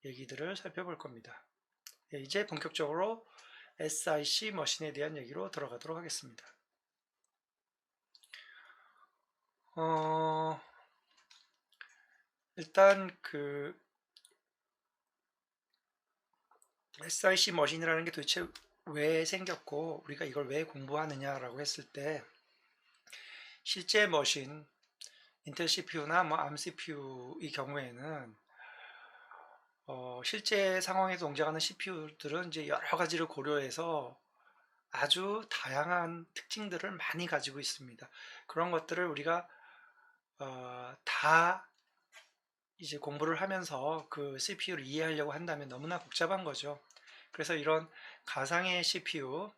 얘기들을 살펴볼 겁니다. 이제 본격적으로 SIC 머신에 대한 얘기로 들어가도록 하겠습니다. 일단 SIC 머신이라는 게 도대체 왜 생겼고 우리가 이걸 왜 공부하느냐라고 했을 때 실제 머신, 인텔 CPU나 ARM CPU의 경우에는 실제 상황에서 동작하는 CPU들은 이제 여러 가지를 고려해서 아주 다양한 특징들을 많이 가지고 있습니다. 그런 것들을 우리가 다 이제 공부를 하면서 그 CPU를 이해하려고 한다면 너무나 복잡한 거죠. 그래서 이런 가상의 CPU,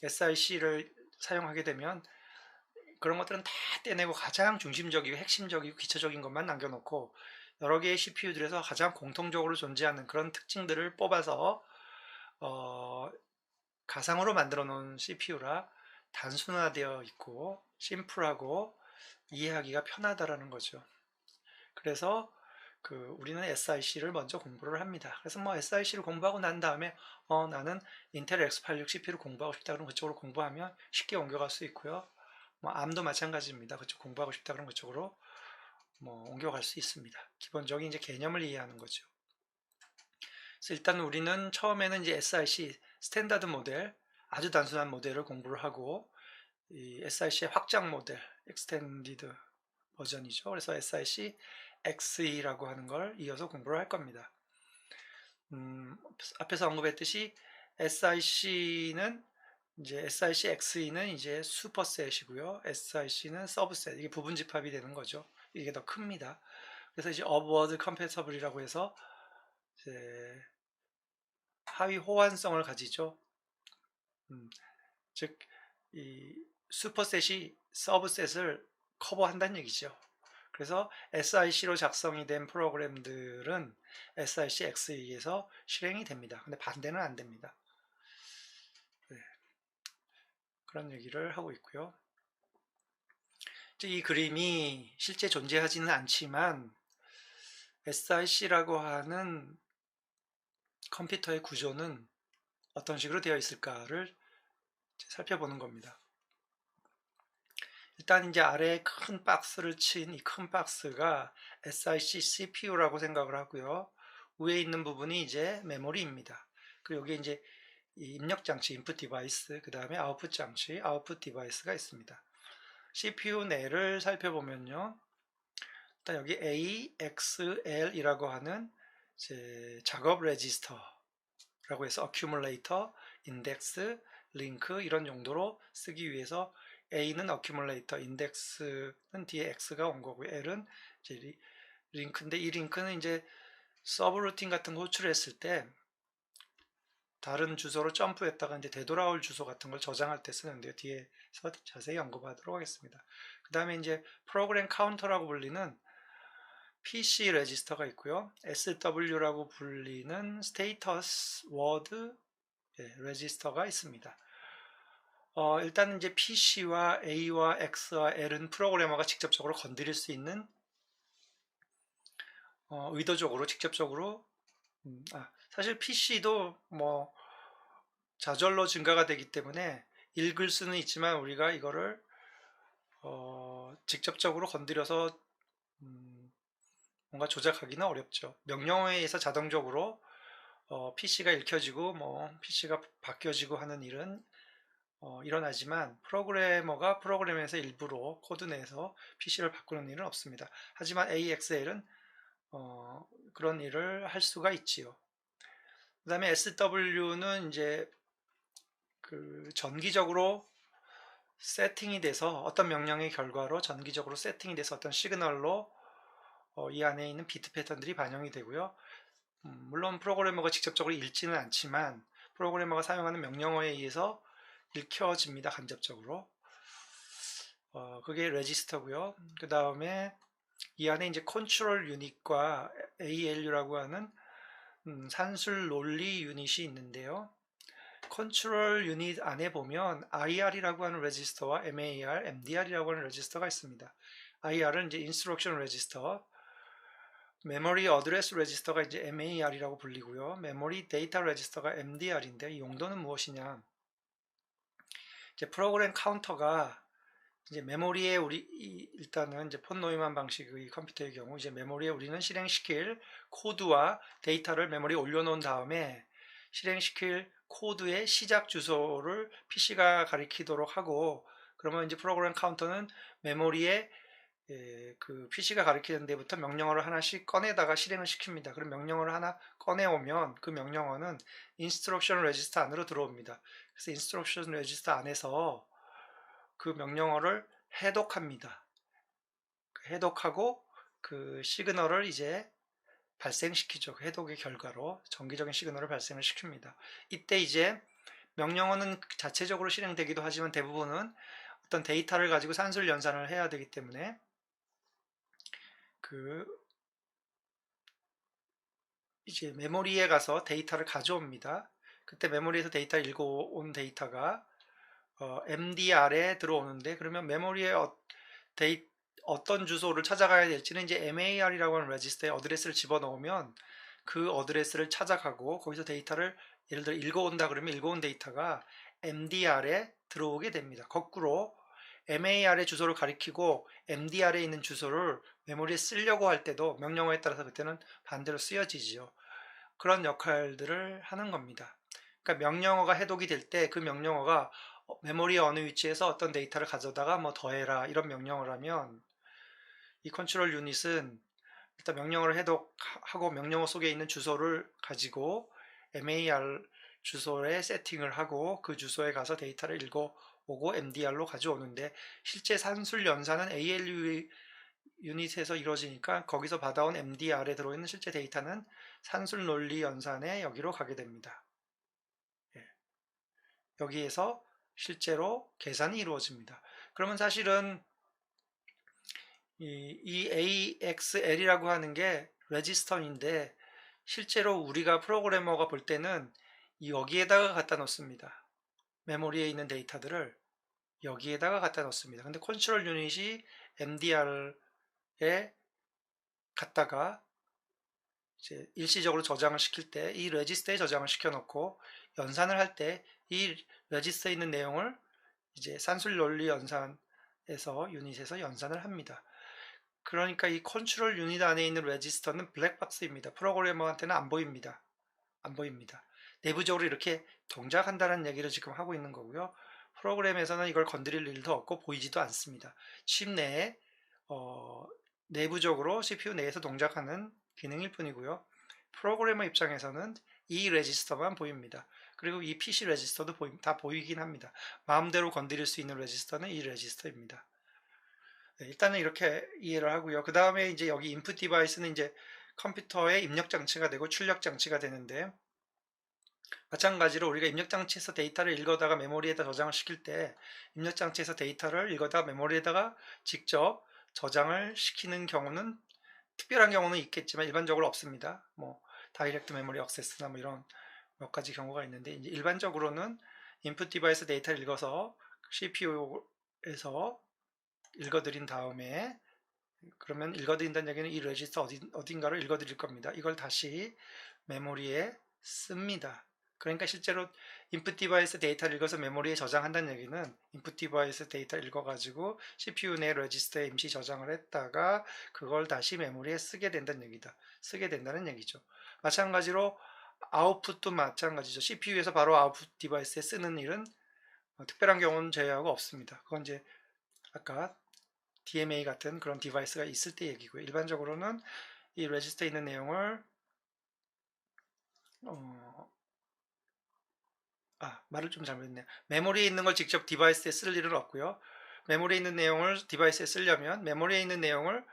SIC를 사용하게 되면 그런 것들은 다 떼내고 가장 중심적이고 핵심적이고 기초적인 것만 남겨놓고 여러 개의 CPU들에서 가장 공통적으로 존재하는 그런 특징들을 뽑아서 가상으로 만들어 놓은 CPU라 단순화되어 있고 심플하고 이해하기가 편하다라는 거죠. 그래서 우리는 SIC를 먼저 공부를 합니다. 그래서 뭐 SIC를 공부하고 난 다음에 나는 인텔 X86 CPU를 공부하고 싶다 그러면 그쪽으로 공부하면 쉽게 옮겨갈 수 있고요. 뭐 ARM도 마찬가지입니다. 그쪽 공부하고 싶다 그러면 그쪽으로 뭐 옮겨갈 수 있습니다. 기본적인 이제 개념을 이해하는 거죠. 그래서 일단 우리는 처음에는 이제 SIC 스탠다드 모델, 아주 단순한 모델을 공부를 하고 이 SIC의 확장 모델, 익스텐디드 버전이죠. 그래서 SIC XE라고 하는 걸 이어서 공부를 할 겁니다. 앞에서 언급했듯이 SIC는 이제 SIC XE는 이제 슈퍼셋이고요. SIC는 서브셋. 이게 부분 집합이 되는 거죠. 이게 더 큽니다. 그래서 이제 업워드 컴패터블이라고 해서 이제 하위 호환성을 가지죠. 즉, 이 슈퍼셋이 서브셋을 커버한다는 얘기죠. 그래서 SIC로 작성이 된 프로그램들은 SIC XE에서 실행이 됩니다. 근데 반대는 안 됩니다. 네, 그런 얘기를 하고 있고요. 이 그림이 실제 존재하지는 않지만 SIC라고 하는 컴퓨터의 구조는 어떤 식으로 되어 있을까를 살펴보는 겁니다. 일단 이제 아래에 큰 박스를 친 이 큰 박스가 SIC CPU라고 생각을 하고요. 위에 있는 부분이 이제 메모리입니다. 그리고 여기에 이제 입력 장치, 인풋 디바이스, 그 다음에 아웃풋 장치, 아웃풋 디바이스가 있습니다. CPU 내를 살펴보면요. 일단 여기 AXL이라고 하는 이제 작업 레지스터라고 해서 accumulator, index, link 이런 용도로 쓰기 위해서 A는 accumulator, index는 뒤에 X가 온 거고요. L은 이제 링크인데 이 링크는 이제 서브루틴 같은 거 호출했을 때 다른 주소로 점프했다가 이제 되돌아올 주소 같은 걸 저장할 때 쓰는데요. 뒤에서 자세히 언급하도록 하겠습니다. 그 다음에 이제 프로그램 카운터라고 불리는 PC 레지스터가 있고요. SW라고 불리는 스테이터스 워드 레지스터가 있습니다. 일단 이제 PC와 A와 X와 L은 프로그래머가 직접적으로 건드릴 수 있는 의도적으로 직접적으로 사실 PC도 뭐 저절로 증가가 되기 때문에 읽을 수는 있지만 우리가 이거를 직접적으로 건드려서 뭔가 조작하기는 어렵죠. 명령어에 의해서 자동적으로 PC가 읽혀지고 뭐 PC가 바뀌어지고 하는 일은 일어나지만 프로그래머가 프로그램에서 일부러 코드 내에서 PC를 바꾸는 일은 없습니다. 하지만 AXL은 그런 일을 할 수가 있지요. 그 다음에 SW는 이제 전기적으로 세팅이 돼서 어떤 명령의 결과로 전기적으로 세팅이 돼서 어떤 시그널로 이 안에 있는 비트 패턴들이 반영이 되고요. 물론 프로그래머가 직접적으로 읽지는 않지만 프로그래머가 사용하는 명령어에 의해서 읽혀집니다. 간접적으로. 그게 레지스터고요. 그 다음에 이 안에 이제 컨트롤 유닛과 ALU라고 하는 산술 논리 유닛이 있는데요. 컨트롤 유닛 안에 보면 IR이라고 하는 레지스터와 MAR, MDR이라고 하는 레지스터가 있습니다. IR은 이제 인스트럭션 레지스터, 메모리 어드레스 레지스터가 이제 MAR이라고 불리고요. 메모리 데이터 레지스터가 MDR인데 이 용도는 무엇이냐? 이제 프로그램 카운터가 이제 메모리에 일단은 이제 폰 노이만 방식의 컴퓨터의 경우 이제 메모리에 우리는 실행시킬 코드와 데이터를 메모리에 올려놓은 다음에 실행시킬 코드의 시작 주소를 PC가 가리키도록 하고, 그러면 이제 프로그램 카운터는 메모리에 그 PC가 가리키는 데부터 명령어를 하나씩 꺼내다가 실행을 시킵니다. 그럼 명령어를 하나 꺼내오면 그 명령어는 인스트럭션 레지스터 안으로 들어옵니다. 그래서 인스트럭션 레지스터 안에서 그 명령어를 해독합니다. 해독하고 그 시그널을 이제 발생시키죠. 해독의 결과로 정기적인 시그널을 발생을 시킵니다. 이때 이제 명령어는 자체적으로 실행되기도 하지만 대부분은 어떤 데이터를 가지고 산술 연산을 해야 되기 때문에 그 이제 메모리에 가서 데이터를 가져옵니다. 그때 메모리에서 데이터를 읽어온 데이터가 MDR에 들어오는데, 그러면 메모리에 어떤 주소를 찾아가야 될지는 이제 MAR이라고 하는 레지스터에 어드레스를 집어넣으면 그 어드레스를 찾아가고, 거기서 데이터를 예를 들어 읽어온다 그러면 읽어온 데이터가 MDR에 들어오게 됩니다. 거꾸로 MAR의 주소를 가리키고 MDR에 있는 주소를 메모리에 쓰려고 할 때도 명령어에 따라서 그때는 반대로 쓰여지지요. 그런 역할들을 하는 겁니다. 그러니까 명령어가 해독이 될 때 그 명령어가 메모리의 어느 위치에서 어떤 데이터를 가져다가 뭐 더해라 이런 명령어라면, 이 컨트롤 유닛은 일단 명령어를 해독하고 명령어 속에 있는 주소를 가지고 MAR 주소에 세팅을 하고 그 주소에 가서 데이터를 읽어오고 MDR로 가져오는데, 실제 산술 연산은 ALU 유닛에서 이루어지니까 거기서 받아온 MDR에 들어있는 실제 데이터는 산술 논리 연산에 여기로 가게 됩니다. 여기에서 실제로 계산이 이루어집니다. 그러면 사실은 이 AXL이라고 하는 게 레지스터인데, 실제로 우리가 프로그래머가 볼 때는 여기에다가 갖다 놓습니다. 메모리에 있는 데이터들을 여기에다가 갖다 놓습니다. 근데 컨트롤 유닛이 MDR에 갖다가 이제 일시적으로 저장을 시킬 때 이 레지스터에 저장을 시켜 놓고 연산을 할 때 이 레지스터에 있는 내용을 이제 산술 논리 연산에서 유닛에서 연산을 합니다. 그러니까 이 컨트롤 유닛 안에 있는 레지스터는 블랙박스입니다. 프로그래머한테는 안 보입니다. 안 보입니다. 내부적으로 이렇게 동작한다는 얘기를 지금 하고 있는 거고요. 프로그램에서는 이걸 건드릴 일도 없고 보이지도 않습니다. 칩 내에 내부적으로 CPU 내에서 동작하는 기능일 뿐이고요. 프로그래머 입장에서는 이 레지스터만 보입니다. 그리고 이 PC 레지스터도 다 보이긴 합니다. 마음대로 건드릴 수 있는 레지스터는 이 레지스터입니다. 네, 일단은 이렇게 이해를 하고요. 그 다음에 이제 여기 인풋 디바이스는 이제 컴퓨터의 입력 장치가 되고 출력 장치가 되는데, 마찬가지로 우리가 입력 장치에서 데이터를 읽어다가 메모리에다 저장을 시킬 때 입력 장치에서 데이터를 읽어다가 메모리에다가 직접 저장을 시키는 경우는 특별한 경우는 있겠지만 일반적으로 없습니다. 뭐 다이렉트 메모리 액세스나 뭐 이런 몇 가지 경우가 있는데, 이제 일반적으로는 인풋 디바이스 데이터를 읽어서 CPU에서 읽어드린 다음에, 그러면 읽어드린다는 얘기는 이 레지스터 어딘가로 읽어드릴 겁니다. 이걸 다시 메모리에 씁니다. 그러니까 실제로 인풋 디바이스 데이터를 읽어서 메모리에 저장한다는 얘기는 인풋 디바이스 데이터 읽어가지고 CPU 내 레지스터에 임시 저장을 했다가 그걸 다시 메모리에 쓰게 된다는 얘기다. 쓰게 된다는 얘기죠. 마찬가지로 아웃풋도 마찬가지죠. CPU에서 바로 아웃풋 디바이스에 쓰는 일은 특별한 경우는 제외하고 없습니다. 그건 이제 아까 DMA 같은 그런 디바이스가 있을 때 얘기고요. 일반적으로는 이 레지스터에 있는 내용을 말을 좀 잘못했네요. 메모리에 있는 걸 직접 디바이스에 쓸 일은 없고요. 메모리에 있는 내용을 디바이스에 쓰려면 메모리에 있는 내용을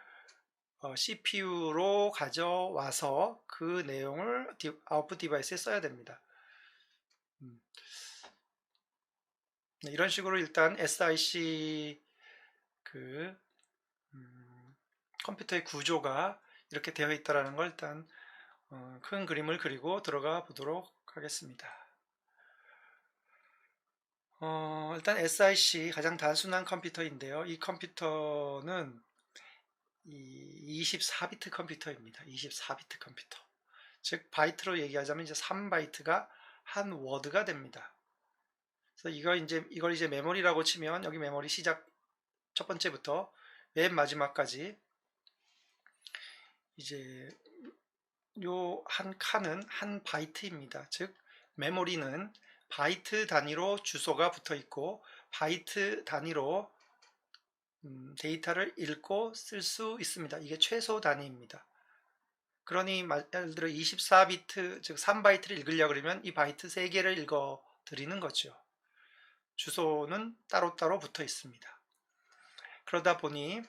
CPU로 가져와서 그 내용을 아웃풋 디바이스에 써야 됩니다. 네, 이런 식으로 일단 SIC 그 컴퓨터의 구조가 이렇게 되어 있다는 걸 일단 큰 그림을 그리고 들어가 보도록 하겠습니다. 일단 SIC 가장 단순한 컴퓨터인데요. 이 컴퓨터는 이 24비트 컴퓨터입니다. 24비트 컴퓨터. 즉 바이트로 얘기하자면 이제 3바이트가 한 워드가 됩니다. 그래서 이걸 이제 메모리라고 치면 여기 메모리 시작 첫 번째부터 맨 마지막까지 이제 요 한 칸은 한 바이트입니다. 즉 메모리는 바이트 단위로 주소가 붙어 있고 바이트 단위로 데이터를 읽고 쓸 수 있습니다. 이게 최소 단위입니다. 그러니 예를 들어 24비트 즉 3바이트를 읽으려고 그러면 이 바이트 3개를 읽어 드리는 거죠. 주소는 따로따로 붙어 있습니다. 그러다 보니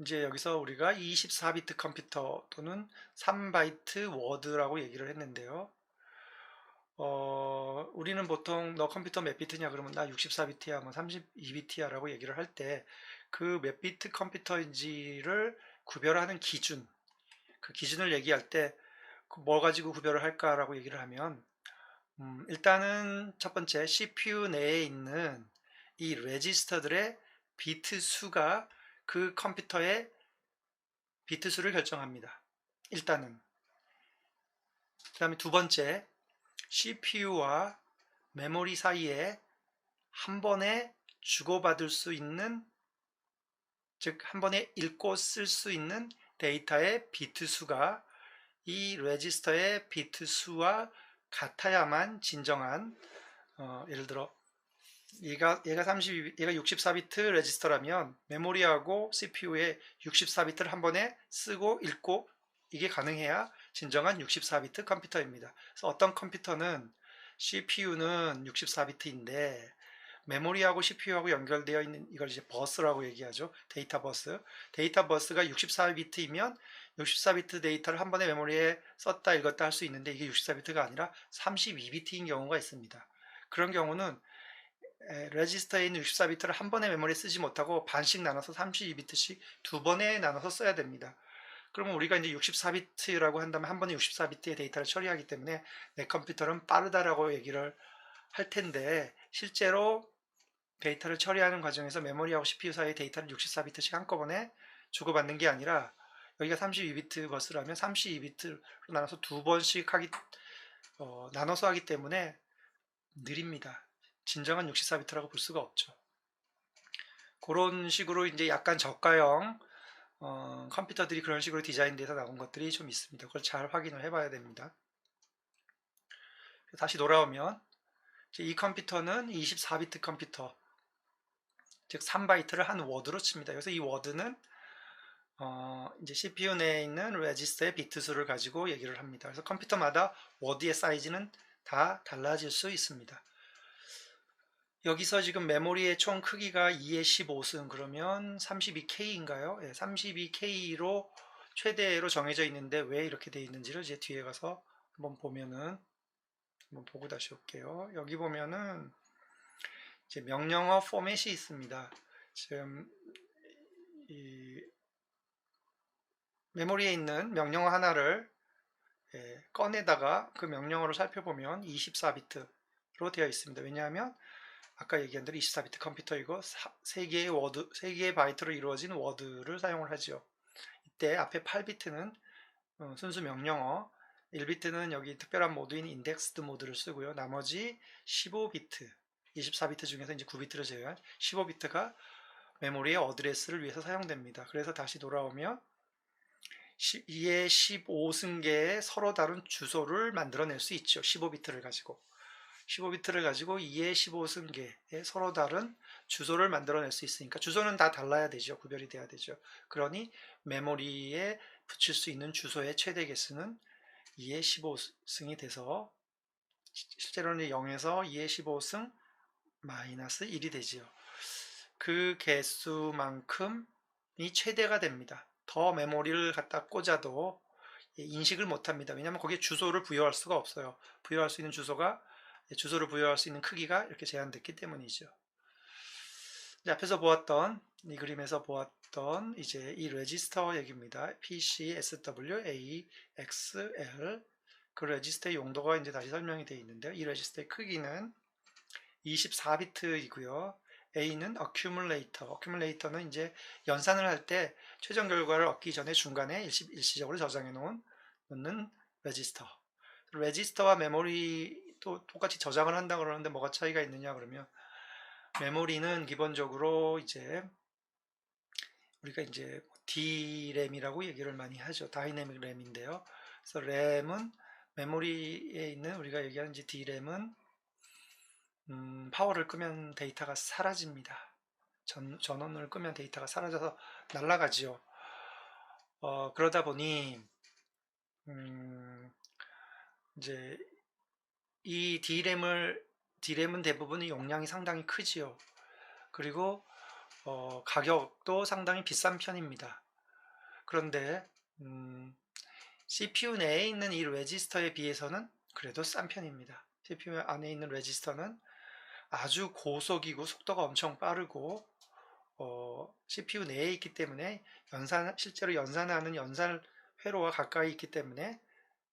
이제 여기서 우리가 24비트 컴퓨터 또는 3바이트 워드라고 얘기를 했는데요. 우리는 보통 너 컴퓨터 몇 비트냐 그러면 나 64비트야 뭐 32비트야 라고 얘기를 할 때 그 몇 비트 컴퓨터인지를 구별하는 기준, 그 기준을 얘기할 때 뭐 가지고 구별을 할까라고 얘기를 하면 일단은 첫 번째 CPU 내에 있는 이 레지스터들의 비트 수가 그 컴퓨터의 비트 수를 결정합니다. 일단은. 그 다음에 두 번째 CPU와 메모리 사이에 한 번에 주고받을 수 있는, 즉 한 번에 읽고 쓸 수 있는 데이터의 비트 수가 이 레지스터의 비트 수와 같아야만 진정한 예를 들어 얘가 64비트 레지스터라면 메모리하고 CPU에 64비트를 한 번에 쓰고 읽고 이게 가능해야 진정한 64비트 컴퓨터입니다. 그래서 어떤 컴퓨터는 CPU는 64비트인데 메모리하고 CPU하고 연결되어 있는 이걸 이제 버스라고 얘기하죠. 데이터 버스. 데이터 버스가 64비트이면 64비트 데이터를 한 번에 메모리에 썼다 읽었다 할 수 있는데 이게 64비트가 아니라 32비트인 경우가 있습니다. 그런 경우는 레지스터에 있는 64비트를 한 번에 메모리에 쓰지 못하고 반씩 나눠서 32비트씩 두 번에 나눠서 써야 됩니다. 그러면 우리가 이제 64비트라고 한다면 한 번에 64비트의 데이터를 처리하기 때문에 내 컴퓨터는 빠르다라고 얘기를 할 텐데 실제로 데이터를 처리하는 과정에서 메모리하고 CPU 사이의 데이터를 64비트씩 한꺼번에 주고받는 게 아니라 여기가 32비트 버스라면 32비트로 나눠서 두 번씩 나눠서 하기 때문에 느립니다. 진정한 64비트라고 볼 수가 없죠. 그런 식으로 이제 약간 저가형 컴퓨터들이 그런 식으로 디자인돼서 나온 것들이 좀 있습니다. 그걸 잘 확인을 해봐야 됩니다. 다시 돌아오면 이 컴퓨터는 24비트 컴퓨터, 즉 3바이트를 한 워드로 칩니다. 그래서 이 워드는 이제 CPU 내에 있는 레지스터의 비트 수를 가지고 얘기를 합니다. 그래서 컴퓨터마다 워드의 사이즈는 다 달라질 수 있습니다. 여기서 지금 메모리의 총 크기가 2의 15승 그러면 32K인가요? 네, 32K로 최대로 정해져 있는데 왜 이렇게 되어 있는지를 이제 뒤에 가서 한번 보면은 한번 보고 다시 올게요. 여기 보면은 이제 명령어 포맷이 있습니다. 지금 이 메모리에 있는 명령어 하나를 꺼내다가 그 명령어를 살펴보면 24비트로 되어 있습니다. 왜냐하면 아까 얘기한 대로 24비트 컴퓨터이고 3개의 바이트로 이루어진 워드를 사용을 하죠. 이때 앞에 8비트는 순수 명령어, 1비트는 여기 특별한 모드인 인덱스드 모드를 쓰고요. 나머지 15비트, 24비트 중에서 이제 9비트를 제외한 15비트가 메모리의 어드레스를 위해서 사용됩니다. 그래서 다시 돌아오면 2의 15승계의 서로 다른 주소를 만들어낼 수 있죠. 15비트를 가지고 2의 15승계의 서로 다른 주소를 만들어낼 수 있으니까 주소는 다 달라야 되죠. 구별이 돼야 되죠. 그러니 메모리에 붙일 수 있는 주소의 최대 개수는 2의 15승이 돼서 실제로는 0에서 2의 15승 마이너스 1이 되지요. 그 개수만큼이 최대가 됩니다. 더 메모리를 갖다 꽂아도 인식을 못합니다. 왜냐하면 거기에 주소를 부여할 수가 없어요. 부여할 수 있는 주소를 부여할 수 있는 크기가 이렇게 제한됐기 때문이죠. 앞에서 보았던 이 그림에서 보았던 이제 이 레지스터 얘기입니다. PC, SW, A, X, L 그 레지스터의 용도가 이제 다시 설명이 되어 있는데요. 이 레지스터의 크기는 24비트이고요. A는 accumulator. accumulator는 이제 연산을 할 때 최종 결과를 얻기 전에 중간에 일시적으로 저장해 놓는 레지스터. 레지스터와 메모리도 똑같이 저장을 한다 그러는데 뭐가 차이가 있느냐 그러면 메모리는 기본적으로 이제 우리가 이제 DRAM이라고 얘기를 많이 하죠. 다이내믹 램인데요. 그래서 램은 메모리에 있는 우리가 얘기하는 이제 DRAM은 파워를 끄면 데이터가 사라집니다. 전원을 끄면 데이터가 사라져서 날아가지요. 그러다 보니 이제 이 DRAM은 대부분 용량이 상당히 크지요. 그리고 가격도 상당히 비싼 편입니다. 그런데 CPU 내에 있는 이 레지스터에 비해서는 그래도 싼 편입니다. CPU 안에 있는 레지스터는 아주 고속이고 속도가 엄청 빠르고 CPU 내에 있기 때문에 실제로 연산하는 연산 회로와 가까이 있기 때문에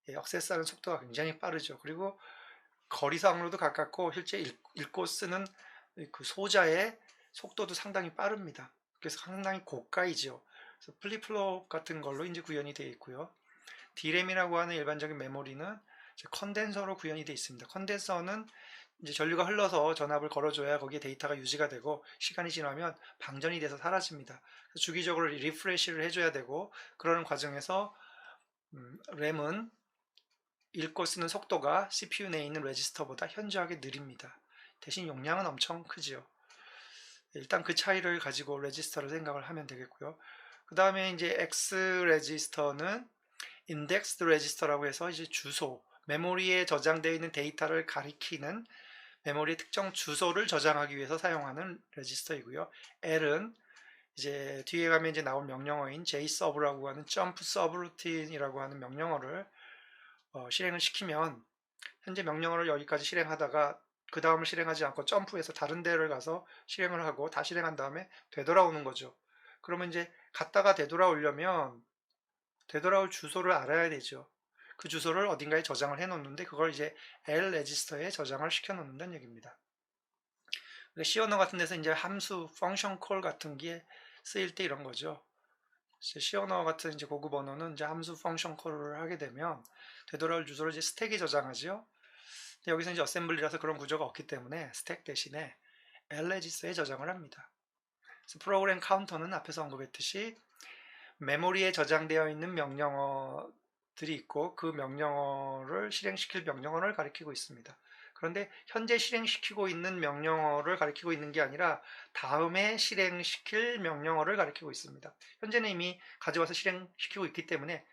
액세스하는 속도가 굉장히 빠르죠. 그리고 거리상으로도 가깝고 실제 읽고 쓰는 그 소자의 속도도 상당히 빠릅니다. 그래서 상당히 고가이죠. 그래서 플립플롭 같은 걸로 이제 구현이 되어 있고요. D램이라고 하는 일반적인 메모리는 컨덴서로 구현이 되어 있습니다. 컨덴서는 이제 전류가 흘러서 전압을 걸어줘야 거기에 데이터가 유지가 되고 시간이 지나면 방전이 돼서 사라집니다. 주기적으로 리프레시를 해줘야 되고 그러는 과정에서 램은 읽고 쓰는 속도가 CPU 내에 있는 레지스터보다 현저하게 느립니다. 대신 용량은 엄청 크지요. 일단 그 차이를 가지고 레지스터를 생각을 하면 되겠고요. 그 다음에 이제 X 레지스터는 인덱스 레지스터라고 해서 이제 주소, 메모리에 저장되어 있는 데이터를 가리키는 메모리의 특정 주소를 저장하기 위해서 사용하는 레지스터이고요. L은 이제 뒤에 가면 이제 나올 명령어인 JSUB라고 하는 jump subroutine이라고 하는 명령어를 실행을 시키면 현재 명령어를 여기까지 실행하다가 그 다음을 실행하지 않고 점프해서 다른 데를 가서 실행을 하고 다 실행한 다음에 되돌아오는 거죠. 그러면 이제 갔다가 되돌아오려면 되돌아올 주소를 알아야 되죠. 그 주소를 어딘가에 저장을 해 놓는데 그걸 이제 L 레지스터에 저장을 시켜 놓는다는 얘기입니다. C 언어 같은 데서 이제 함수, 펑션 콜 같은 게 쓰일 때 이런 거죠. C 언어 같은 이제 고급 언어는 이제 함수, 펑션 콜을 하게 되면 되돌아올 주소를 이제 스택에 저장하죠. 여기서 이제 어셈블리라서 그런 구조가 없기 때문에 스택 대신에 L 레지스터에 저장을 합니다. 그래서 프로그램 카운터는 앞에서 언급했듯이 메모리에 저장되어 있는 명령어들이 있고 그 명령어를 실행시킬 명령어를 가리키고 있습니다. 그런데 현재 실행시키고 있는 명령어를 가리키고 있는 게 아니라 다음에 실행시킬 명령어를 가리키고 있습니다. 현재는 이미 가져와서 실행시키고 있기 때문에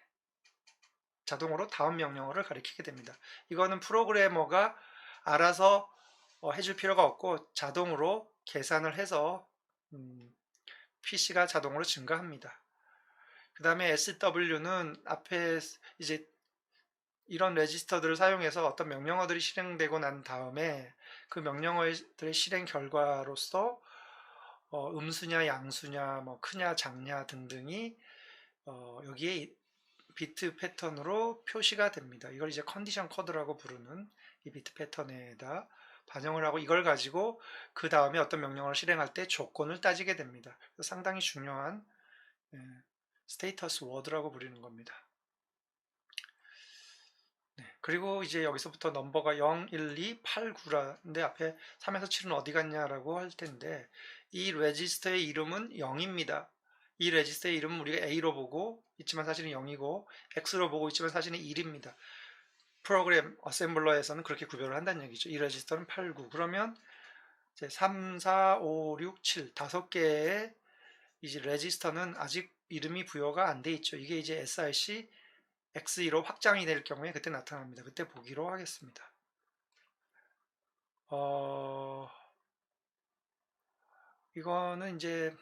자동으로 다음 명령어를 가리키게 됩니다. 이거는 프로그래머가 알아서 해줄 필요가 없고 자동으로 계산을 해서 PC가 자동으로 증가합니다. 그 다음에 SW는 앞에 이제 이런 레지스터들을 사용해서 어떤 명령어들이 실행되고 난 다음에 그 명령어들의 실행 결과로서 음수냐 양수냐 뭐 크냐 작냐 등등이 여기에 비트 패턴으로 표시가 됩니다. 이걸 이제 컨디션 코드라고 부르는 이 비트 패턴에다 반영을 하고 이걸 가지고 그 다음에 어떤 명령어를 실행할 때 조건을 따지게 됩니다. 상당히 중요한 스테이터스 워드라고 부르는 겁니다. 네, 그리고 이제 여기서부터 넘버가 0, 1, 2, 8, 9라는데 앞에 3에서 7은 어디 갔냐라고 할 텐데 이 레지스터의 이름은 0입니다. 이 레지스터의 이름은 우리가 A로 보고 있지만 사실은 0이고 X로 보고 있지만 사실은 1입니다. 프로그램 어셈블러에서는 그렇게 구별을 한다는 얘기죠. 이 레지스터는 8, 9. 그러면 이제 3, 4, 5, 6, 7 다섯 개의 이제 레지스터는 아직 이름이 부여가 안 돼 있죠. 이게 이제 SRC X2로 확장이 될 경우에 그때 나타납니다. 그때 보기로 하겠습니다. 이거는 이제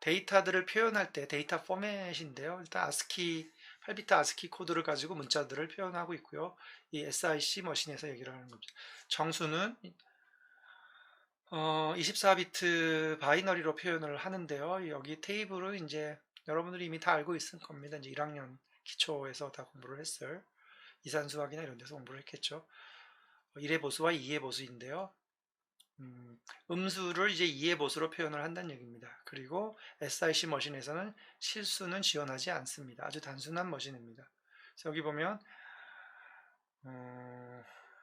데이터들을 표현할 때 데이터 포맷인데요. 일단 ASCII 8비트 ASCII 코드를 가지고 문자들을 표현하고 있고요. 이 SIC 머신에서 얘기를 하는 겁니다. 정수는 24비트 바이너리로 표현을 하는데요. 여기 테이블은 이제 여러분들이 이미 다 알고 있을 겁니다. 이제 1학년 기초에서 다 공부를 했어요. 이산수학이나 이런 데서 공부를 했겠죠. 1의 보수와 2의 보수인데요. 음수를 이제 2의 보수로 표현을 한다는 얘기입니다. 그리고 SIC 머신에서는 실수는 지원하지 않습니다. 아주 단순한 머신입니다. 그래서 여기 보면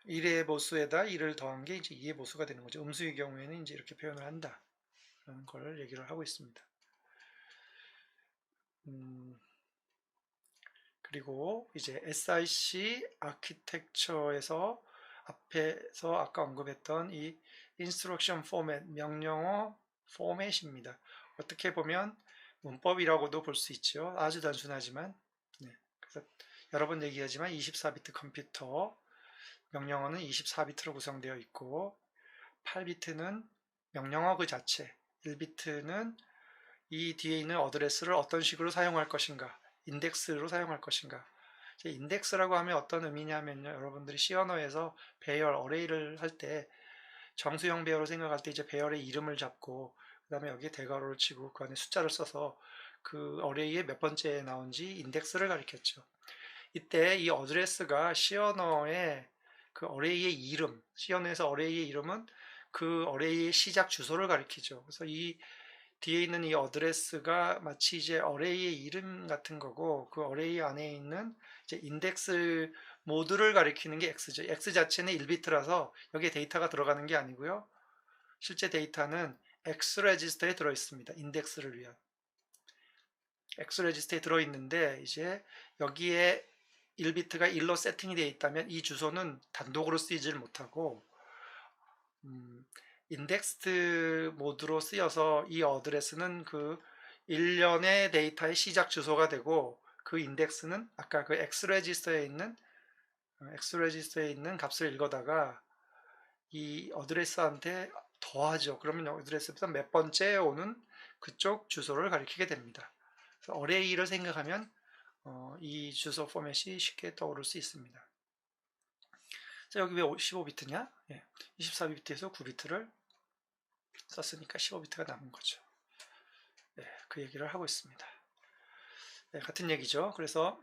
1의 보수에다 1을 더한 게 이제 2의 보수가 되는 거죠. 음수의 경우에는 이제 이렇게 표현을 한다. 라는 걸 얘기를 하고 있습니다. 그리고 이제 SIC 아키텍처에서 앞에서 아까 언급했던 이 인스트럭션 포맷, 명령어 포맷입니다. 어떻게 보면 문법이라고도 볼 수 있죠. 아주 단순하지만. 네. 그래서 여러 번 얘기하지만 24비트 컴퓨터 명령어는 24비트로 구성되어 있고 8비트는 명령어 그 자체, 1비트는 이 뒤에 있는 어드레스를 어떤 식으로 사용할 것인가, 인덱스로 사용할 것인가. 인덱스라고 하면 어떤 의미냐면요, 여러분들이 C 언어에서 배열, 어레이를 할 때 정수형 배열로 생각할 때 이제 배열의 이름을 잡고 그 다음에 여기에 대괄호를 치고 그 안에 숫자를 써서 그 어레이에 몇 번째에 나온지 인덱스를 가리켰죠. 이때 이 어드레스가 C 언어의 그 어레이의 이름, C 언어에서 어레이의 이름은 그 어레이의 시작 주소를 가리키죠. 그래서 이 뒤에 있는 이 어드레스가 마치 이제 어레이의 이름 같은 거고 그 어레이 안에 있는 이제 인덱스 모드를 가리키는 게 X죠. X 자체는 1비트라서 여기에 데이터가 들어가는 게 아니고요. 실제 데이터는 X 레지스터에 들어 있습니다. 인덱스를 위한. X 레지스터에 들어 있는데 이제 여기에 1비트가 1로 세팅이 되어 있다면 이 주소는 단독으로 쓰이질 못하고 인덱스드 모드로 쓰여서 이 어드레스는 그 일련의 데이터의 시작 주소가 되고 그 인덱스는 아까 그 X 레지스터에 있는 값을 읽어다가 이 어드레스한테 더하죠. 그러면 어드레스부터 몇 번째에 오는 그쪽 주소를 가리키게 됩니다. 그래서 어레이를 생각하면 이 주소 포맷이 쉽게 떠오를 수 있습니다. 자, 여기 왜 15비트냐? 24비트에서 9비트를 썼으니까 15비트가 남은 거죠. 그 얘기를 하고 있습니다. 같은 얘기죠. 그래서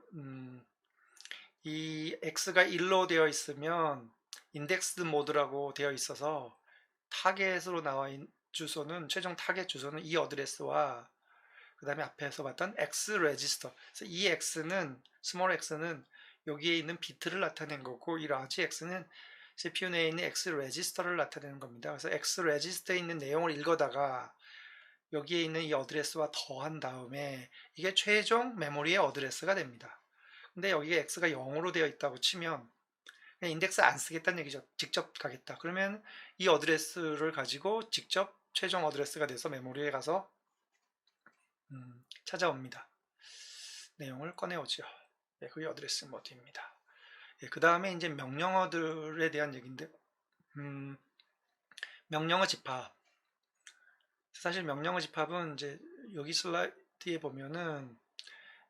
이 x가 1로 되어 있으면 인덱스드 모드라고 되어 있어서 타겟으로 나와 있는 주소는 최종 타겟 주소는 이 어드레스와 그 다음에 앞에서 봤던 x 레지스터. 그래서 이 x는 스몰 x는 여기에 있는 비트를 나타낸 거고 이 라지 x는 CPU 내에 있는 x 레지스터를 나타내는 겁니다. 그래서 x 레지스터에 있는 내용을 읽어다가 여기에 있는 이 어드레스와 더한 다음에 이게 최종 메모리의 어드레스가 됩니다. 근데 여기에 x가 0으로 되어 있다고 치면 그냥 인덱스 안 쓰겠다는 얘기죠. 직접 가겠다. 그러면 이 어드레스를 가지고 직접 최종 어드레스가 돼서 메모리에 가서 찾아옵니다. 내용을 꺼내오죠. 그게 어드레스 모드입니다. 그 다음에 이제 명령어들에 대한 얘기인데 명령어 집합. 사실 명령어 집합은 이제 여기 슬라이드에 보면은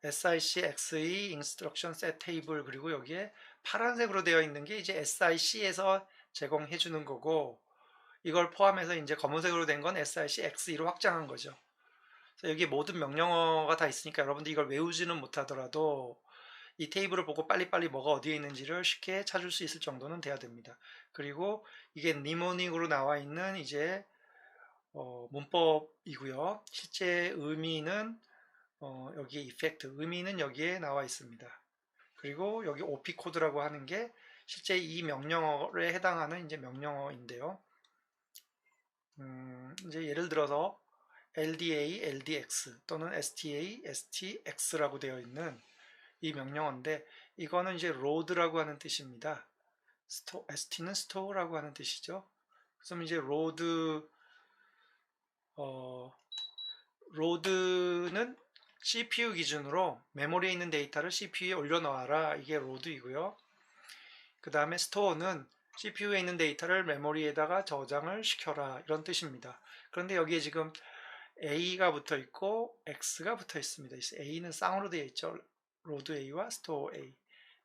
SIC, XE, Instruction Set Table 그리고 여기에 파란색으로 되어 있는 게 이제 SIC에서 제공해 주는 거고 이걸 포함해서 이제 검은색으로 된 건 SIC, XE로 확장한 거죠. 그래서 여기 모든 명령어가 다 있으니까 여러분들 이걸 외우지는 못하더라도 이 테이블을 보고 빨리빨리 뭐가 어디에 있는지를 쉽게 찾을 수 있을 정도는 돼야 됩니다. 그리고 이게 니모닉으로 나와 있는 이제 문법이고요. 실제 의미는 여기에 이펙트, 의미는 여기에 나와 있습니다. 그리고 여기 OP 코드라고 하는 게 실제 이 명령어에 해당하는 이제 명령어인데요. 이제 예를 들어서 LDA, LDX 또는 STA, STX라고 되어 있는 이 명령어인데 이거는 이제 로드라고 하는 뜻입니다. ST는 스토어라고 하는 뜻이죠. 그래서 이제 로드는 CPU 기준으로 메모리에 있는 데이터를 CPU에 올려놓아라. 이게 로드이고요. 그 다음에 스토어는 CPU에 있는 데이터를 메모리에다가 저장을 시켜라. 이런 뜻입니다. 그런데 여기에 지금 A가 붙어 있고 X가 붙어 있습니다. A는 쌍으로 되어 있죠. 로드 A와 스토어 A.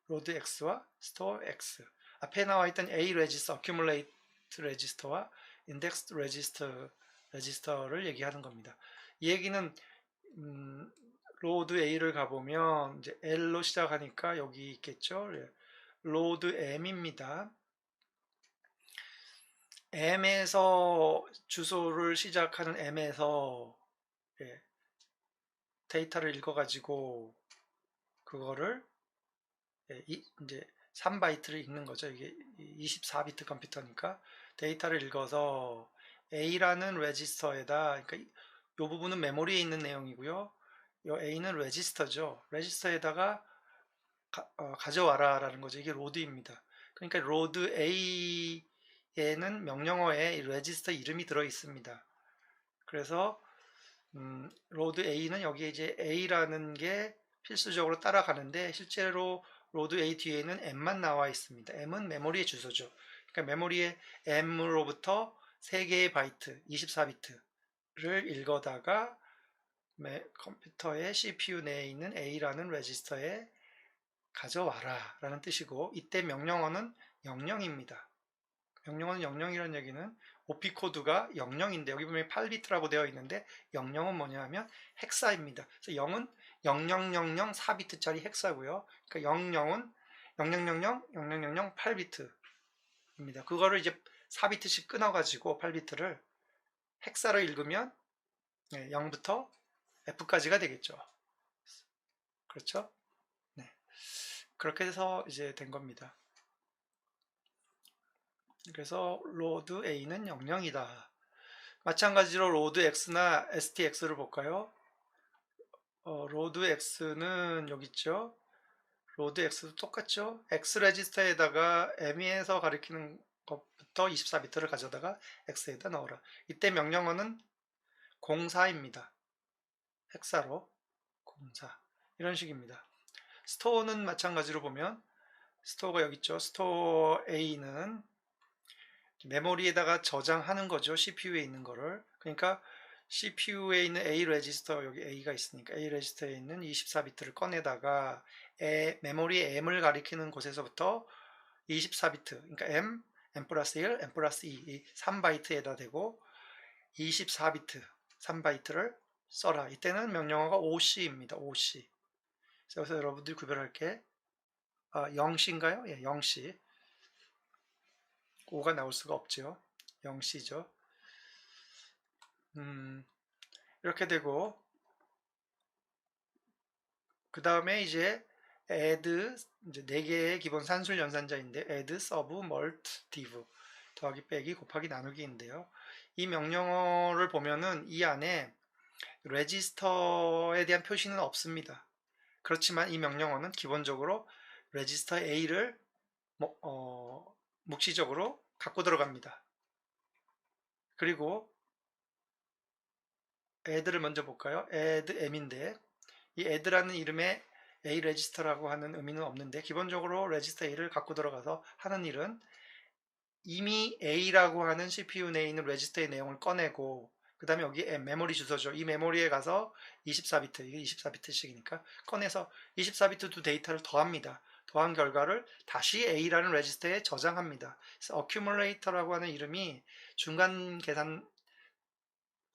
로드 X와 스토어 X. 앞에 나와 있던 A 레지스터, accumulate 레지스터와 index 레지스터를 얘기하는 겁니다. 이 얘기는 로드 A를 가보면 이제 L로 시작하니까 여기 있겠죠. 로드 M입니다. M에서 주소를 시작하는 M에서 예, 데이터를 읽어가지고 그거를 이제 3바이트를 읽는 거죠. 이게 24비트 컴퓨터니까 데이터를 읽어서 A라는 레지스터에다, 그러니까 이 부분은 메모리에 있는 내용이고요. 이 A는 레지스터죠. 레지스터에다가 가져와라 라는 거죠. 이게 로드입니다. 그러니까 로드 A에는 명령어에 레지스터 이름이 들어 있습니다. 그래서 로드 A는 여기에 이제 A라는 게 필수적으로 따라가는데, 실제로 로드 A 뒤에는 M만 나와 있습니다. M은 메모리의 주소죠. 그러니까 메모리의 M으로부터 3개의 바이트, 24비트를 읽어다가 컴퓨터의 CPU 내에 있는 A라는 레지스터에 가져와라 라는 뜻이고, 이때 명령어는 00입니다. 명령어는 00이라는 얘기는 OP 코드가 00인데, 여기 보면 8비트라고 되어 있는데 00은 뭐냐 하면 헥사입니다. 그래서 0은 0000 4비트짜리 헥사고요. 그러니까 00은 0000 0000 8비트입니다. 그거를 이제 4비트씩 끊어가지고 8비트를 헥사로 읽으면 0부터 F까지가 되겠죠. 그렇죠? 네. 그렇게 해서 이제 된 겁니다. 그래서 로드 A는 00이다. 마찬가지로 로드 X나 STX를 볼까요? 로드 X는 여기 있죠. 로드 X도 똑같죠. X 레지스터에다가 M에서 가리키는 것부터 24비트를 가져다가 X에다 넣어라. 이때 명령어는 04입니다. 헥사로 04. 이런 식입니다. 스토어는 마찬가지로 보면 스토어가 여기 있죠. 스토어 A는 메모리에다가 저장하는 거죠. CPU에 있는 거를. 그러니까 CPU에 있는 A 레지스터, 여기 A가 있으니까 A 레지스터에 있는 24비트를 꺼내다가 메모리의 M을 가리키는 곳에서부터 24비트, 그러니까 M 플러스 1, M 플러스 2, 이 3바이트에다 대고 24비트, 3바이트를 써라. 이때는 명령어가 OC입니다. OC. 그래서 여러분들이 구별할 게 0C인가요? 예, 0C. 5가 나올 수가 없죠. 0C죠. 이렇게 되고, 그 다음에 이제 add, 이제 4개의 기본 산술 연산자인데 add, sub, mult, div 더하기 빼기 곱하기 나누기인데요. 이 명령어를 보면은 이 안에 레지스터에 대한 표시는 없습니다. 그렇지만 이 명령어는 기본적으로 레지스터 A를 묵시적으로 갖고 들어갑니다. 그리고 add를 먼저 볼까요? add m인데 이 add라는 이름에 A 레지스터라고 하는 의미는 없는데, 기본적으로 레지스터 A를 갖고 들어가서 하는 일은 이미 A라고 하는 CPU 내에 있는 레지스터의 내용을 꺼내고, 그 다음에 여기 메모리 주소죠. 이 메모리에 가서 24비트, 이게 24비트씩이니까 꺼내서 24비트 두 데이터를 더합니다. 더한 결과를 다시 A라는 레지스터에 저장합니다. 그래서 accumulator라고 하는 이름이 중간 계산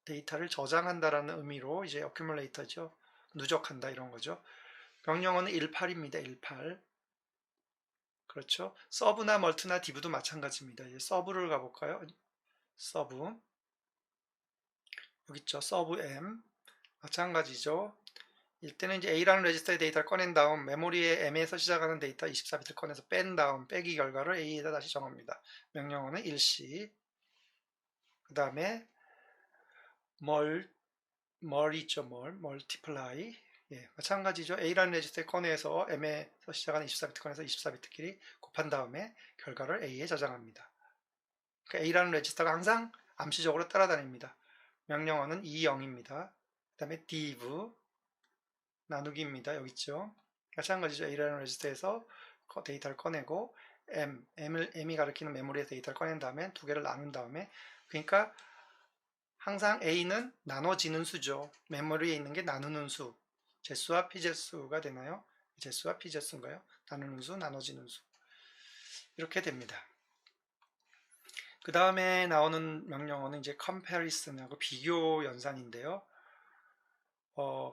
데이터를 저장한다라는 의미로 이제 accumulator죠. 누적한다 이런 거죠. 명령어는 18입니다. 18. 그렇죠. 서브나 멀트나 디브도 마찬가지입니다. 이제 서브를 가볼까요? 서브. 여기 있죠. 서브 M. 마찬가지죠. 이때는 이제 A라는 레지스터의 데이터를 꺼낸 다음 메모리에 M에서 시작하는 데이터 24비트 꺼내서 뺀 다음 빼기 결과를 A에다 다시 정합니다. 명령어는 1C. 그 다음에 멀 있죠. 멀티플라이. 예, 마찬가지죠. A라는 레지스터에 꺼내서 M에서 시작하는 24비트 꺼내서 24비트끼리 곱한 다음에 결과를 A에 저장합니다. 그러니까 A라는 레지스터가 항상 암시적으로 따라다닙니다. 명령어는 20입니다. 그 다음에 div 나누기입니다. 여기 있죠. 마찬가지죠. A라는 레지스터에서 데이터를 꺼내고 M이 가리키는 메모리의 데이터를 꺼낸 다음에 두 개를 나눈 다음에, 그러니까 항상 A는 나눠지는 수죠. 메모리에 있는 게 나누는 수. 제수와 피제수가 되나요? 제수와 피제수인가요? 나누는 수, 나눠지는 수. 이렇게 됩니다. 그 다음에 나오는 명령어는 이제 comparison하고 비교 연산인데요.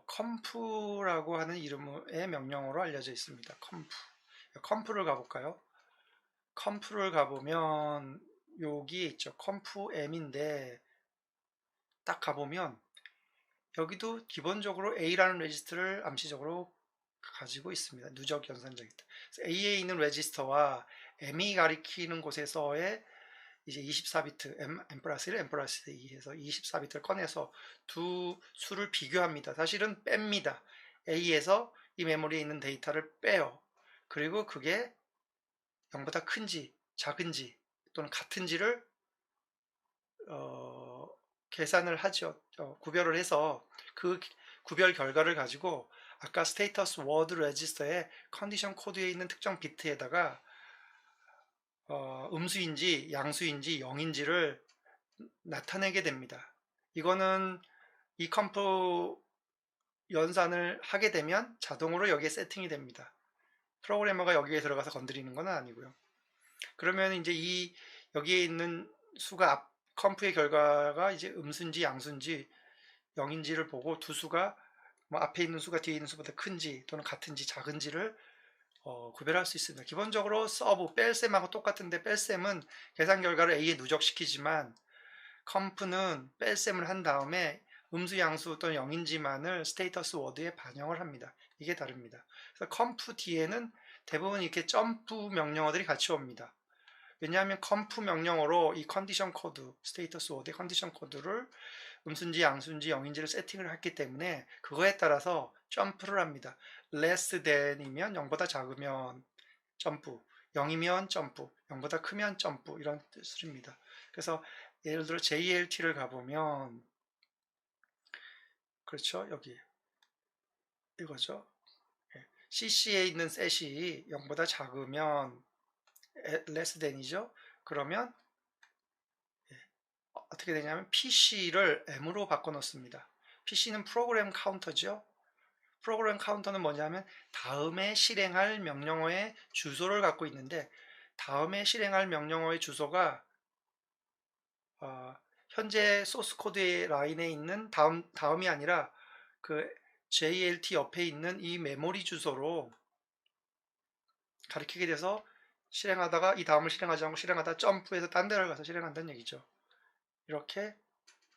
컴프라고 하는 이름의 명령어로 알려져 있습니다. 컴프를 가볼까요? 컴프를 가보면 여기에 있죠. 컴프 M인데 딱 가보면 여기도 기본적으로 A라는 레지스터를 암시적으로 가지고 있습니다. 누적 연산적이다. A에 있는 레지스터와 M이 가리키는 곳에서의 이제 24비트 M 플러스 1, M 플러스 2해서 24비트를 꺼내서 두 수를 비교합니다. 사실은 뺍니다. A에서 이 메모리에 있는 데이터를 빼요. 그리고 그게 0보다 큰지 작은지 또는 같은지를 계산을 하죠. 구별을 해서 그 구별 결과를 가지고 아까 스테이터스 워드 레지스터의 컨디션 코드에 있는 특정 비트에다가 음수인지 양수인지 0인지를 나타내게 됩니다. 이거는 이 컴프 연산을 하게 되면 자동으로 여기에 세팅이 됩니다. 프로그래머가 여기에 들어가서 건드리는 건 아니고요. 그러면 이제 여기에 있는 수가 컴프의 결과가 이제 음수인지 양수인지 0인지를 보고 두 수가 뭐 앞에 있는 수가 뒤에 있는 수보다 큰지 또는 같은지 작은지를 구별할 수 있습니다. 기본적으로 서브, 뺄셈하고 똑같은데 뺄셈은 계산 결과를 A에 누적시키지만 컴프는 뺄셈을 한 다음에 음수, 양수 또는 0인지만을 스테이터스 워드에 반영을 합니다. 이게 다릅니다. 그래서 컴프 뒤에는 대부분 이렇게 점프 명령어들이 같이 옵니다. 왜냐하면 컴프 명령어로 이 컨디션 코드, 스테이터스 워드의 컨디션 코드를 음수인지 양수인지 0인지를 세팅을 했기 때문에 그거에 따라서 점프를 합니다. less than이면 0보다 작으면 점프, 0이면 점프, 0보다 크면 점프 이런 뜻입니다. 그래서 예를 들어 JLT를 가보면 그렇죠. 여기 이거죠. CC에 있는 셋이 0보다 작으면 less than이죠. 그러면 어떻게 되냐면 PC를 M으로 바꿔놓습니다. PC는 프로그램 카운터죠. 프로그램 카운터는 뭐냐면 다음에 실행할 명령어의 주소를 갖고 있는데 다음에 실행할 명령어의 주소가 현재 소스 코드의 라인에 있는 다음이 아니라 그 JLT 옆에 있는 이 메모리 주소로 가리키게 돼서 실행하다가 이 다음을 실행하지 않고 실행하다 점프해서 딴 데를 가서 실행한다는 얘기죠. 이렇게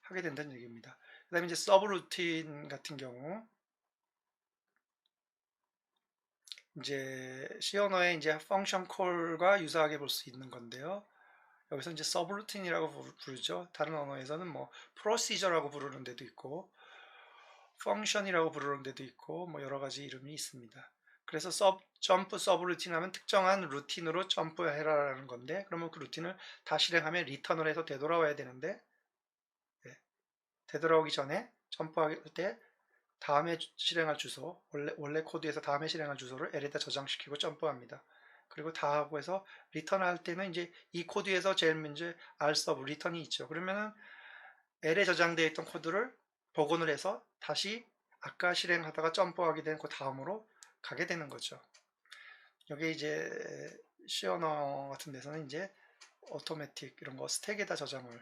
하게 된다는 얘기입니다. 그 다음에 이제 서브루틴 같은 경우 이제 C 언어의 이제 펑션 콜과 유사하게 볼 수 있는 건데요. 여기서 이제 서브루틴이라고 부르죠. 다른 언어에서는 뭐 프로시저라고 부르는 데도 있고 펑션이라고 부르는 데도 있고 뭐 여러 가지 이름이 있습니다. 그래서 점프 서브루틴 하면 특정한 루틴으로 점프해라라는 건데 그러면 그 루틴을 다 실행하면 리턴을 해서 되돌아와야 되는데 되돌아오기 전에 점프할 때 다음에 실행할 주소, 원래 코드에서 다음에 실행할 주소를 L에다 저장시키고 점프합니다. 그리고 다 하고 해서 리턴할 때는 이제 이 코드에서 제일 먼저 R-sub 리턴이 있죠. 그러면은 L에 저장되어 있던 코드를 복원을 해서 다시 아까 실행하다가 점프하게 된 그 다음으로 가게 되는 거죠. 여기 이제 C 언어 같은 데서는 이제 오토매틱 이런 거 스택에다 저장을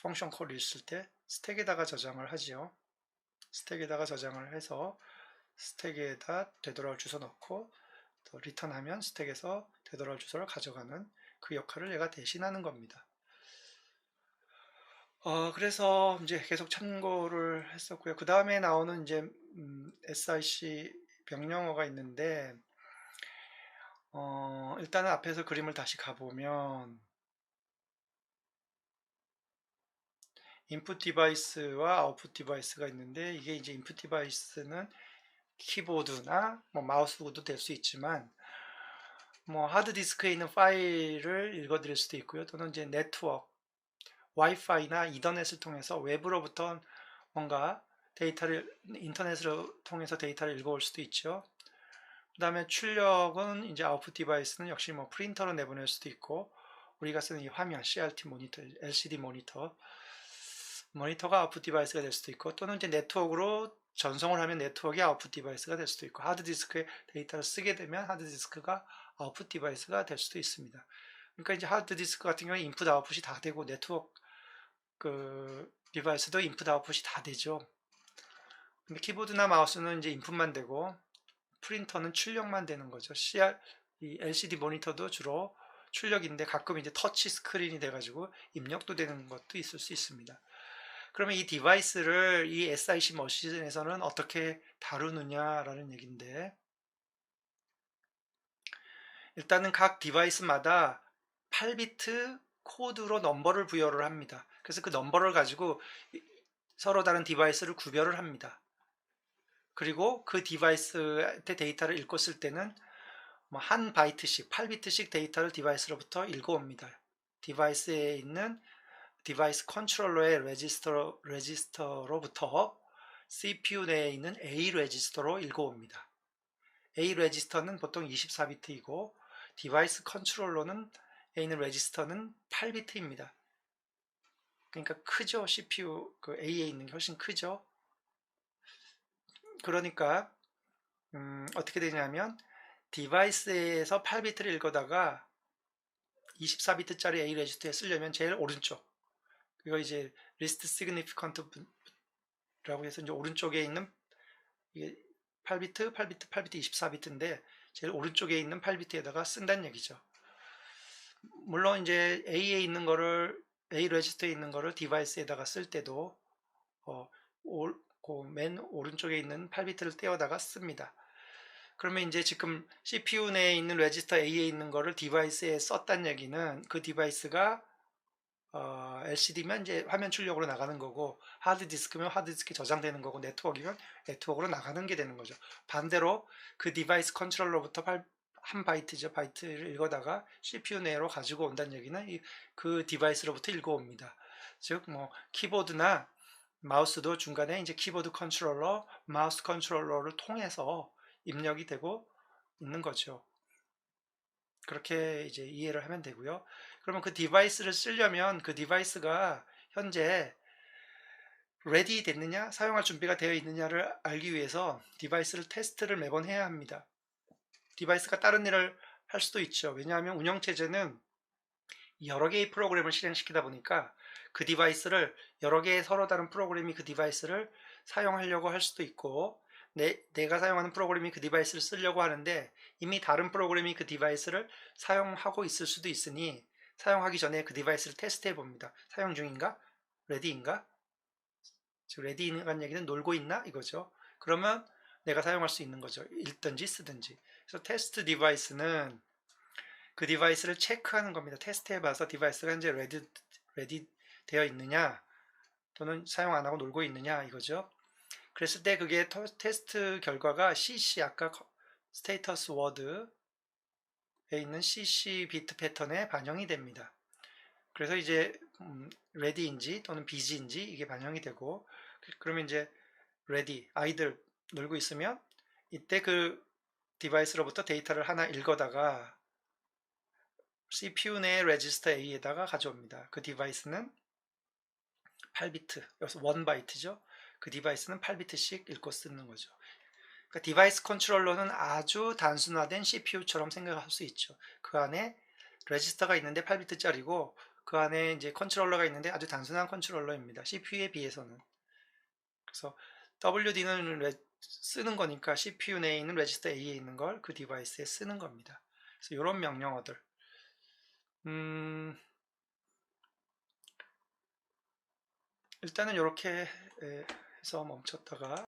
펑션 콜을 있을 때 스택에다가 저장을 하지요. 스택에다가 저장을 해서 스택에다 되돌아올 주소 넣고 또 리턴하면 스택에서 되돌아올 주소를 가져가는 그 역할을 얘가 대신하는 겁니다. 그래서 이제 계속 참고를 했었고요. 그 다음에 나오는 이제 SIC 명령어가 있는데 일단은 앞에서 그림을 다시 가보면 인풋 디바이스와 아웃풋 디바이스가 있는데 이게 이제 인풋 디바이스는 키보드나 뭐 마우스도 될 수 있지만 뭐 하드디스크에 있는 파일을 읽어드릴 수도 있고요. 또는 이제 네트워크, 와이파이나 이더넷을 통해서 외부로부터 뭔가 데이터를 인터넷으로 통해서 데이터를 읽어올 수도 있죠. 그 다음에 출력은 이제 아웃풋 디바이스는 역시 뭐 프린터로 내보낼 수도 있고 우리가 쓰는 이 화면 CRT 모니터, LCD 모니터가 아웃풋 디바이스가 될 수도 있고 또는 이제 네트워크로 전송을 하면 네트워크가 아웃풋 디바이스가 될 수도 있고 하드디스크에 데이터를 쓰게 되면 하드디스크가 아웃풋 디바이스가 될 수도 있습니다. 그러니까 이제 하드디스크 같은 경우에 인풋 아웃풋이 다 되고 네트워크 그 디바이스도 인풋 아웃풋이 다 되죠. 근데 키보드나 마우스는 이제 인풋만 되고 프린터는 출력만 되는 거죠. 이 LCD 모니터도 주로 출력인데 가끔 이제 터치 스크린이 돼가지고 입력도 되는 것도 있을 수 있습니다. 그러면 이 디바이스를 이 SIC 머신에서는 어떻게 다루느냐라는 얘기인데, 일단은 각 디바이스마다 8비트 코드로 넘버를 부여를 합니다. 그래서 그 넘버를 가지고 서로 다른 디바이스를 구별을 합니다. 그리고 그 디바이스의 데이터를 읽고 쓸 때는 한 바이트씩, 8비트씩 데이터를 디바이스로부터 읽어옵니다. 디바이스에 있는 디바이스 컨트롤러의 레지스터로부터 CPU 내에 있는 A 레지스터로 읽어옵니다. A 레지스터는 보통 24비트이고 디바이스 컨트롤러는 에 있는 레지스터는 8비트입니다. 그러니까 크죠. CPU 그 A에 있는 게 훨씬 크죠. 그러니까 어떻게 되냐면 디바이스에서 8비트를 읽어다가 24비트짜리 A 레지스터에 쓰려면 제일 오른쪽, 이거 이제 리스트 시그니피컨트라고 해서 이제 오른쪽에 있는 이게 8비트, 8비트, 8비트, 24비트인데 제일 오른쪽에 있는 8비트에다가 쓴다는 얘기죠. 물론 이제 A에 있는 거를 A 레지스터에 있는 거를 디바이스에다가 쓸 때도 맨 오른쪽에 있는 8비트를 떼어다가 씁니다. 그러면 이제 지금 CPU 내에 있는 레지스터 A에 있는 거를 디바이스에 썼다는 얘기는 그 디바이스가 LCD면 이제 화면 출력으로 나가는 거고, 하드디스크면 하드디스크에 저장되는 거고, 네트워크이면 네트워크로 나가는 게 되는 거죠. 반대로 그 디바이스 컨트롤러부터 한 바이트죠. 바이트를 읽어다가 CPU 내로 가지고 온다는 얘기는 그 디바이스로부터 읽어옵니다. 즉, 키보드나 마우스도 중간에 이제 키보드 컨트롤러, 마우스 컨트롤러를 통해서 입력이 되고 있는 거죠. 그렇게 이제 이해를 하면 되고요. 그러면 그 디바이스를 쓰려면 그 디바이스가 현재 레디 됐느냐, 사용할 준비가 되어 있느냐를 알기 위해서 디바이스를 테스트를 매번 해야 합니다. 디바이스가 다른 일을 할 수도 있죠. 왜냐하면 운영체제는 여러 개의 프로그램을 실행시키다 보니까 그 디바이스를 여러 개의 서로 다른 프로그램이 그 디바이스를 사용하려고 할 수도 있고, 내가 사용하는 프로그램이 그 디바이스를 쓰려고 하는데 이미 다른 프로그램이 그 디바이스를 사용하고 있을 수도 있으니 사용하기 전에 그 디바이스를 테스트해 봅니다. 사용 중인가? 레디인가? 즉 레디인간 얘기는 놀고 있나? 이거죠. 그러면 내가 사용할 수 있는 거죠. 읽든지 쓰든지. 그래서 테스트 디바이스는 그 디바이스를 체크하는 겁니다. 테스트해 봐서 디바이스가 현재 레디 되어 있느냐 또는 사용 안 하고 놀고 있느냐 이거죠. 그랬을 때 그게 테스트 결과가 CC, 아까 스테이터스 워드에 있는 CC 비트 패턴에 반영이 됩니다. 그래서 이제 ready인지 또는 busy인지 이게 반영이 되고, 그러면 이제 ready, 아이들 놀고 있으면 이때 그 디바이스로부터 데이터를 하나 읽어다가 CPU 내 레지스터 A에다가 가져옵니다. 그 디바이스는 8비트, 여기서 1바이트죠. 그 디바이스는 8비트씩 읽고 쓰는 거죠. 그러니까 디바이스 컨트롤러는 아주 단순화된 CPU처럼 생각할 수 있죠. 그 안에 레지스터가 있는데 8비트짜리고 그 안에 이제 컨트롤러가 있는데 아주 단순한 컨트롤러입니다. CPU에 비해서는. 그래서 WD는 쓰는 거니까 CPU 내에 있는 레지스터 A에 있는 걸 그 디바이스에 쓰는 겁니다. 그래서 이런 명령어들. 일단은 이렇게 해서 멈췄다가